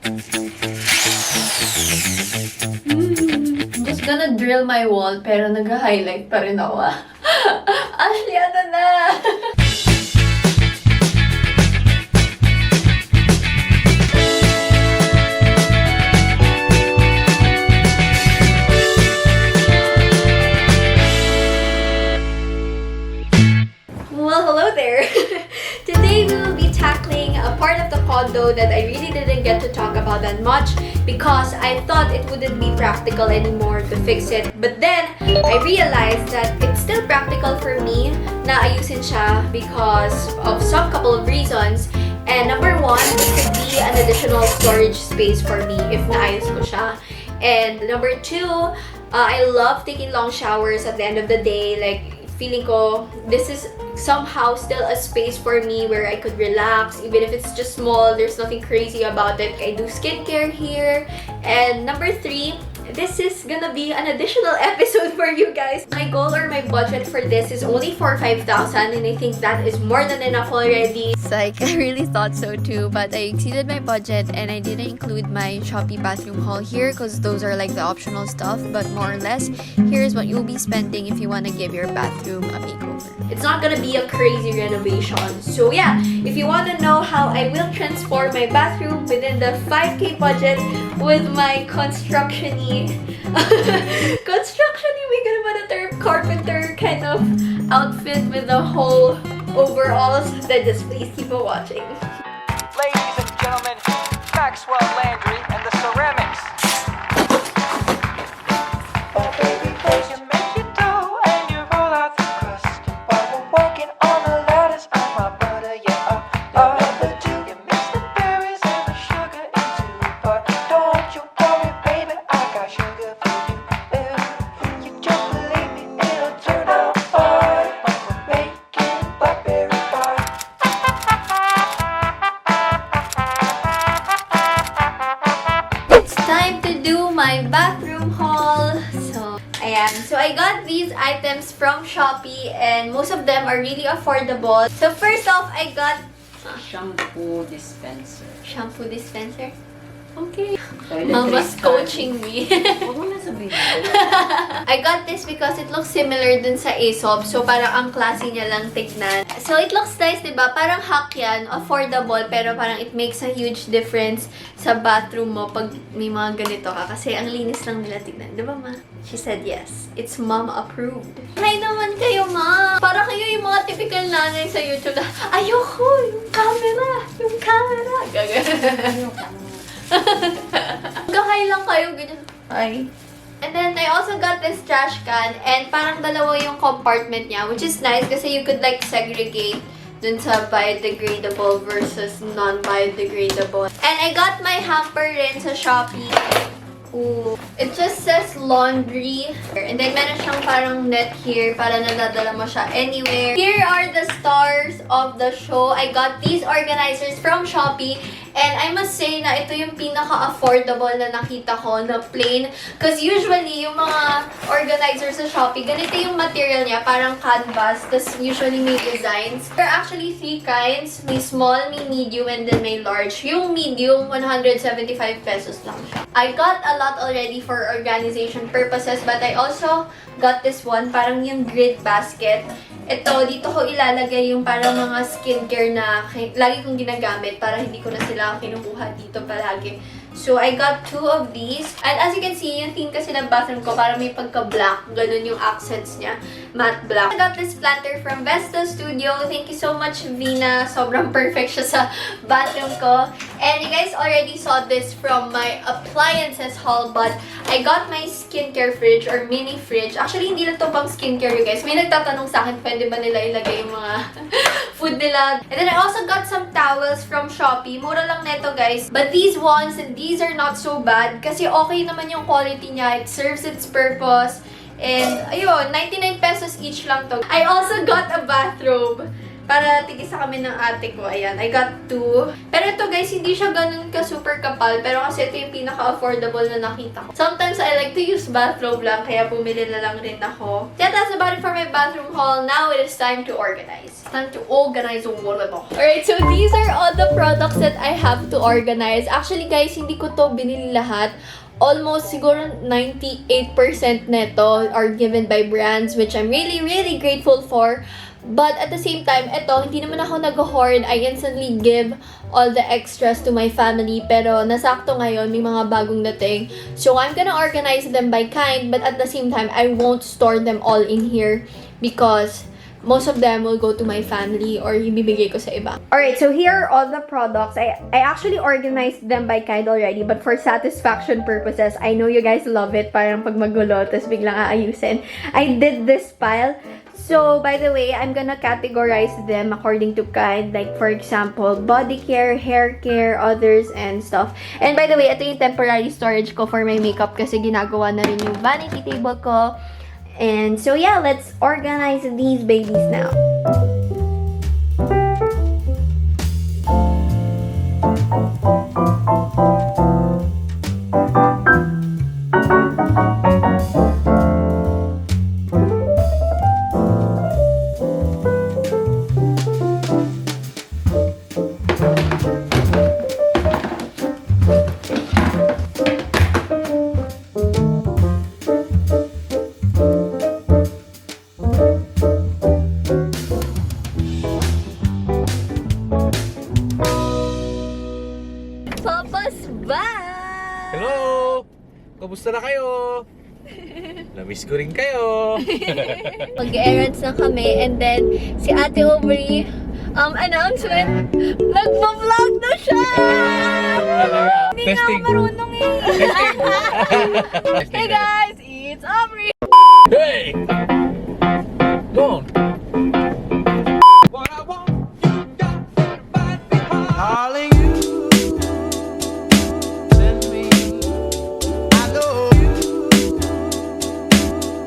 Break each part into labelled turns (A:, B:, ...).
A: I'm just gonna drill my wall, pero nag-highlight pa rin ako. Ashley, ano na? Well, hello there! Today we will be tackling a part of the condo that I really didn't get to talk about that much because I thought it wouldn't be practical anymore to fix it. But then, I realized that it's still practical for me na ayusin siya because of some couple of reasons. And number one, it could be an additional storage space for me if naayos ko siya. And number two, I love taking long showers at the end of the day. Like, feeling ko, this is somehow still a space for me where I could relax, even if it's just small. There's nothing crazy about it. I do skincare here. And number three, this is gonna be an additional episode for you guys. My goal or my budget for this is only 5,000, and I think that is more than enough already. Like, I really thought so too, but I exceeded my budget and I didn't include my Shopee bathroom haul here because those are like the optional stuff, but more or less, here's what you'll be spending if you want to give your bathroom a makeover. It's not gonna be a crazy renovation. So yeah, if you want to know how I will transform my bathroom within the 5K budget with my construction-y, we gonna put a term carpenter kind of outfit with the whole overalls, then just please keep on watching.
B: Ladies and gentlemen, Maxwell Landry and the Ceramics. Oh baby, please you make your dough and you roll out the crust. While we're walking on the ladders, I'm my butter, yeah, the two. You mix the berries and the sugar into a pot. Don't you worry, baby, I got sugar for you. You just believe me, it'll turn out fine when we're making blackberry pie.
A: It's time to do my bathroom haul. So I got these items from Shopee and most of them are really affordable. So first off, I got
C: Shampoo dispenser.
A: shampoo dispenser. Okay.
C: Toilet
A: Mama's
C: crystal.
A: coaching me.
C: Huwag mo na sabihin.
A: I got this because it looks similar dun sa Aesop. So, parang ang classy niya lang tignan. So, it looks nice, diba? Parang hack yan. Affordable. Pero parang it makes a huge difference sa bathroom mo pag may mga ganito ka. Kasi ang linis lang nila tignan. Diba, ma? She said yes. It's mom approved. Hi naman kayo, ma. Para kayo yung mga typical nanay sa YouTube na, ayoko, yung camera. Yung camera. Gagano. Gahay lang kayo, ganyan. Ay. And then, I also got this trash can and parang dalawa yung compartment niya, which is nice kasi you could like segregate dun sa biodegradable versus non-biodegradable. And I got my hamper rin sa Shopee. Ooh. It just says laundry. And then, meron siyang parang net here para nadadala mo siya anywhere. Here are the stars of the show. I got these organizers from Shopee. And I must say na ito yung pinaka-affordable na nakita ko na plain. Because usually, yung mga organizers sa Shopee, ganito yung material niya. Parang canvas. Tapos usually may designs. There are actually 3 kinds. May small, may medium, and then may large. Yung medium, 175 pesos lang siya. I got a lot already for organization purposes. But I also got this one. Parang yung grid basket. Ito, dito ko ilalagay yung parang mga skincare na lagi kong ginagamit para hindi ko na sila kinukuha dito palagi. So, I got 2 of these. And as you can see, yung theme kasi ng bathroom ko, parang may pagka-black. Ganun yung accents niya. Matte black. I got this planter from Vesta Studio. Thank you so much, Vina. Sobrang perfect siya sa bathroom ko. And you guys already saw this from my appliances haul, but I got my skincare fridge or mini fridge. Actually, hindi na to pang skincare, you guys. May nagtatanong sa akin, pwede ba nila ilagay yung mga food nila. And then I also got some towels from Shopee. Mura lang neto, guys. But these ones, and these are not so bad kasi okay naman yung quality niya. It serves its purpose. And, ayun, 99 pesos each lang to. I also got a bathrobe. Para tigisa kami ng ate ko. Ayan, I got 2. Pero ito guys, hindi siya ganun ka-super kapal. Pero kasi ito yung pinaka-affordable na nakita ko. Sometimes I like to use bathrobe lang, kaya bumili na lang rin ako. Yeah, that's about it for my bathroom haul. Now it is time to organize. It's time to organize all of it. Alright, so these are all the products that I have to organize. Actually guys, hindi ko to binili lahat. Almost siguro 98% neto are given by brands, which I'm really, really grateful for. But at the same time, eto, hindi naman ako nag-hoard. I instantly give all the extras to my family. Pero nasakto ngayon, may mga bagong dating. So I'm gonna organize them by kind. But at the same time, I won't store them all in here. Because most of them will go to my family or ibibigay ko sa iba. Alright, so here are all the products. I actually organized them by kind already. But for satisfaction purposes, I know you guys love it. Parang pag magulo, tapos biglang aayusin. I did this pile. So, by the way, I'm gonna categorize them according to kind. Like, for example, body care, hair care, others, and stuff. And by the way, ito yung temporary storage ko for my makeup kasi ginagawa na rin yung vanity table ko. And so, yeah, let's organize these babies now.
D: Hello! Kamusta na kayo? Namiss ko rin kayo.
A: Mag-errands na kami and then si Ate Aubrey, announcement, nagpa-vlog na siya! Hindi nga ako
D: Testing.
A: marunong eh.
D: Testing.
A: Hey guys, it's Aubrey!
D: Hey! Go on. What I want, you got to find behind.
B: Darling, you send me. I know you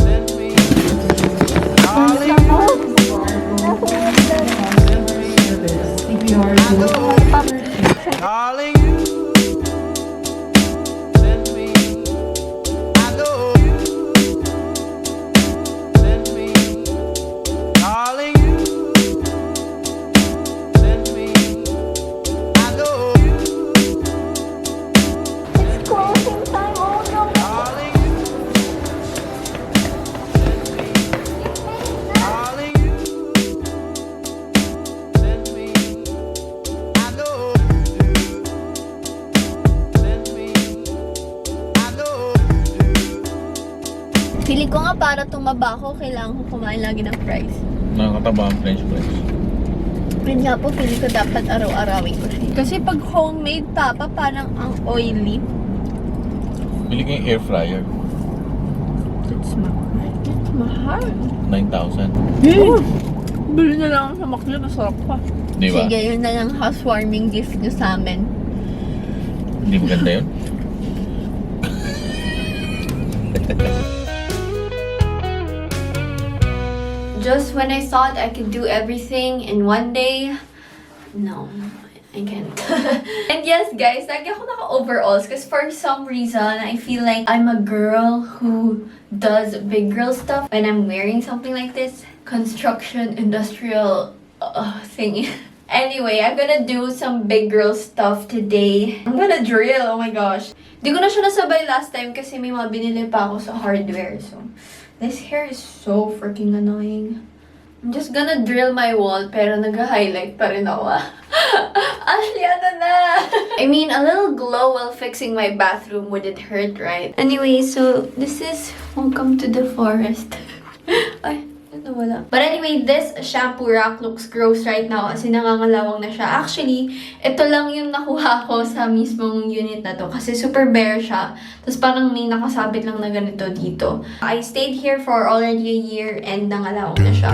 B: send me. Darling, you send me. I know you. Darling, you send me. I know you send me. Darling, you send me. I know you.
A: It's closing time, oh no!
B: Darling, you send me. Darling, you send me. I know you do. Send me. I know you do.
A: Feeling ko nga para tumaba ako, kailangan ko kumain lagi ng fries.
D: Nakakataba ang french fries.
A: Yun nga po, feeling ko dapat araw-arawin ko siya. Kasi pag homemade papa, parang ang oily.
D: Bili ko yung air fryer.
A: It's mahal. It's mahal.
D: 9,000.
A: Bili na lang sa Makli, masarap pa.
D: Di ba?
A: Sige, yun na lang housewarming gift nyo sa amin.
D: Hindi maganda yun?
A: Just when I thought I could do everything in one day, no, I can't. And yes, guys, lagi ako naka-overalls because for some reason, I feel like I'm a girl who does big girl stuff when I'm wearing something like this. Construction, industrial thingy. Anyway, I'm gonna do some big girl stuff today. I'm gonna drill, oh my gosh. Di ko na siya nasabay last time kasi may mga binili pa ako sa hardware, so... This hair is so freaking annoying. I'm just gonna drill my wall, pero nag-highlight pa rin ako. Ashley, ano na? I mean, a little glow while fixing my bathroom wouldn't hurt, right? Anyway, so this is Welcome to the Forest. Ay, nawala. But anyway, this shampoo rack looks gross right now kasi nangangalawang na siya. Actually, ito lang yung nakuha ko sa mismong unit na to kasi super bare siya. Tapos parang may nakasabit lang na ganito dito. I stayed here for already a year and nangalawang na siya.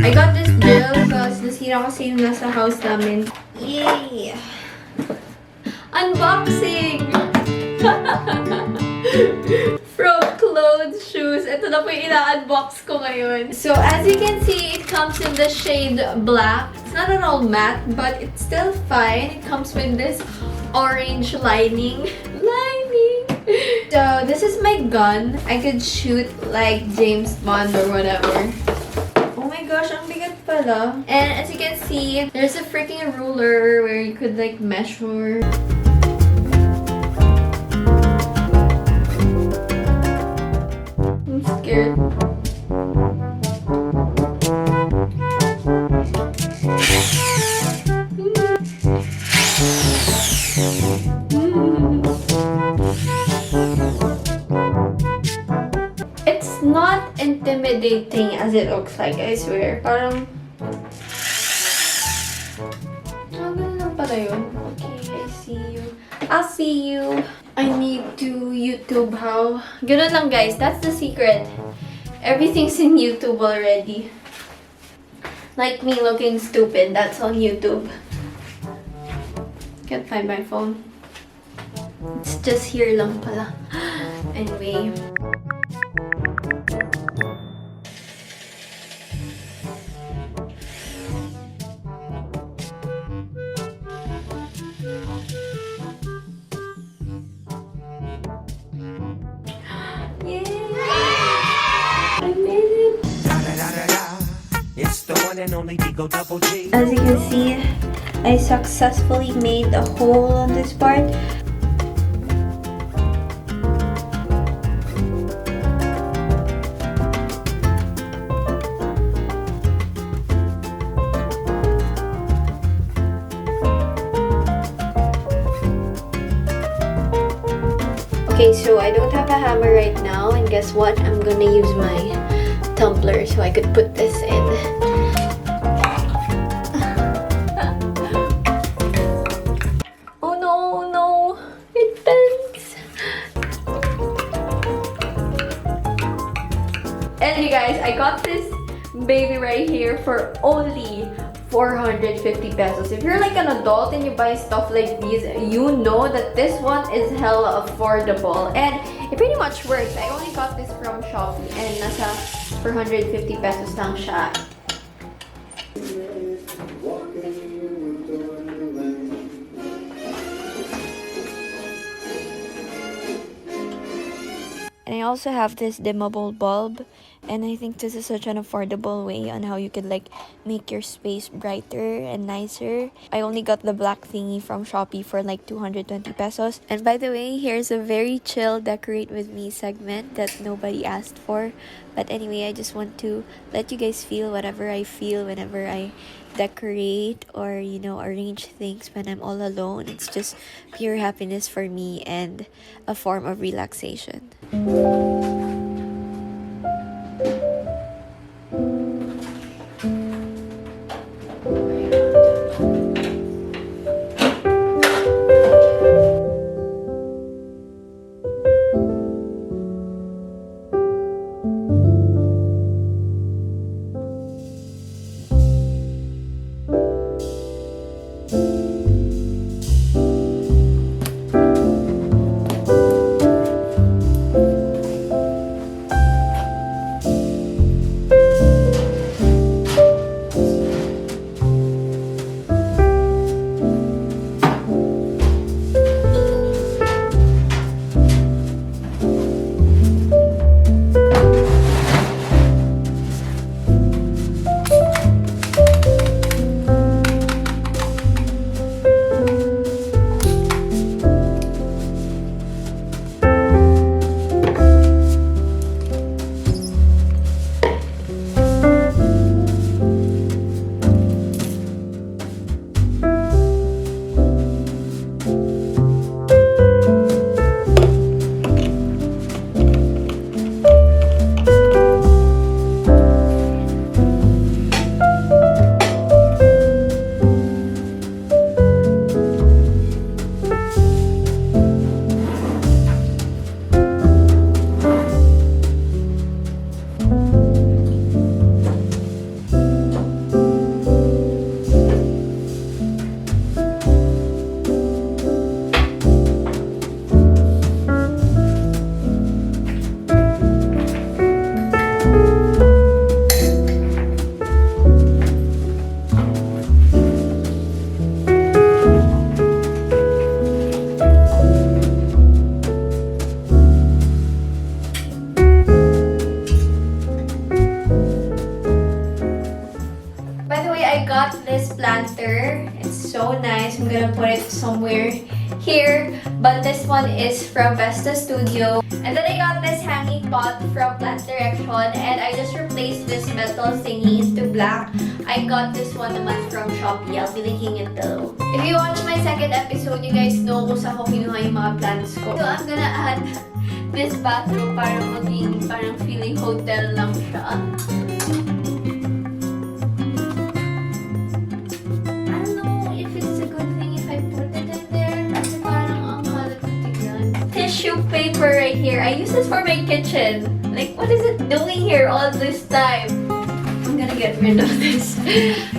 A: I got this drill because nasira kasi yung nasa house namin. Yay! Unboxing! From clothes, shoes. Ito na po yung ina-unbox ko ngayon. So, as you can see, it comes in the shade black. It's not at all matte, but it's still fine. It comes with this orange lining. So, this is my gun. I could shoot like James Bond or whatever. Oh my gosh, ang bigat pala. And as you can see, there's a freaking ruler where you could like measure. I'm scared. It's not intimidating as it looks like, I swear. Parang... ganun lang pala yun. Okay, I see you. I'll see you. I need to YouTube how... Ganun lang guys, that's the secret. Everything's in YouTube already. Like me looking stupid, that's on YouTube. Can't find my phone. It's just here lang pala. Anyway.
B: It's the one and only Digo Double G.
A: As you can see, I successfully made a hole on this part. Okay, so I don't have a hammer right now, and guess what? I'm gonna use my tumbler so I could put this in. Oh no, no, it bends. And you guys, I got this baby right here for only 450 pesos. If you're like an adult and you buy stuff like these, you know that this one is hella affordable. And it pretty much works. I only got this from Shopee and nasa 450 pesos lang siya. And I also have this dimmable bulb, and I think this is such an affordable way on how you could like make your space brighter and nicer. I only got the black thingy from Shopee for like 220 pesos. And by the way, here's a very chill decorate with me segment that nobody asked for. But anyway, I just want to let you guys feel whatever I feel whenever I decorate or, you know, arrange things when I'm all alone. It's just pure happiness for me and a form of relaxation. this planter. It's so nice. I'm gonna put it somewhere here. But this one is from Vesta Studio. And then I got this hanging pot from Plant Direction. And I just replaced this metal thingy into black. I got this one naman from Shopee. I'll be linking it below. If you watch my second episode, you guys know kung saan ko kinuha yung mga plants ko. So I'm gonna add this bathroom para maging parang feeling hotel lang siya. I don't know if it's a good thing if I put it in there kasi parang ang kalat na tignan. Tissue paper right here. I use this for my kitchen. Like, what is it doing here all this time? I'm gonna get rid of this.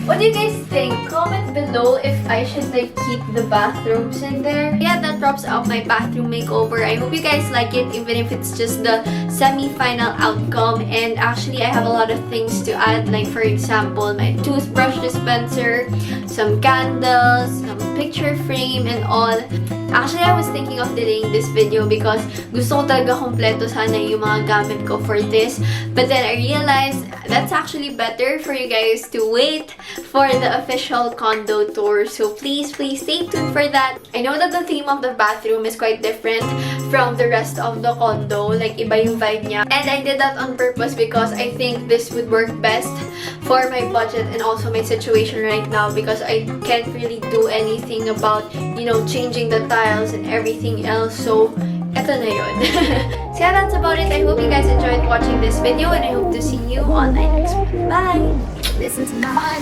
A: What do you guys think? Comment below if I should like keep the bathrooms in there. Yeah, that wraps up my bathroom makeover. I hope you guys like it even if it's just the semi-final outcome. And actually, I have a lot of things to add. Like for example, my toothbrush dispenser, some candles, some picture frame and all. Actually, I was thinking of delaying this video because gusto ko talaga kompleto sana yung mga gamit ko for this. But then I realized that's actually better for you guys to wait for the official condo tour. So please stay tuned for that. I know that the theme of the bathroom is quite different from the rest of the condo. Like, iba yung vibe niya. And I did that on purpose because I think this would work best for my budget and also my situation right now because I can't really do anything about, you know, changing the tiles and everything else. So, eto na yun. So yeah, that's about it. I hope you guys enjoyed watching this video and I hope to see you on my next one. Bye! Listen to my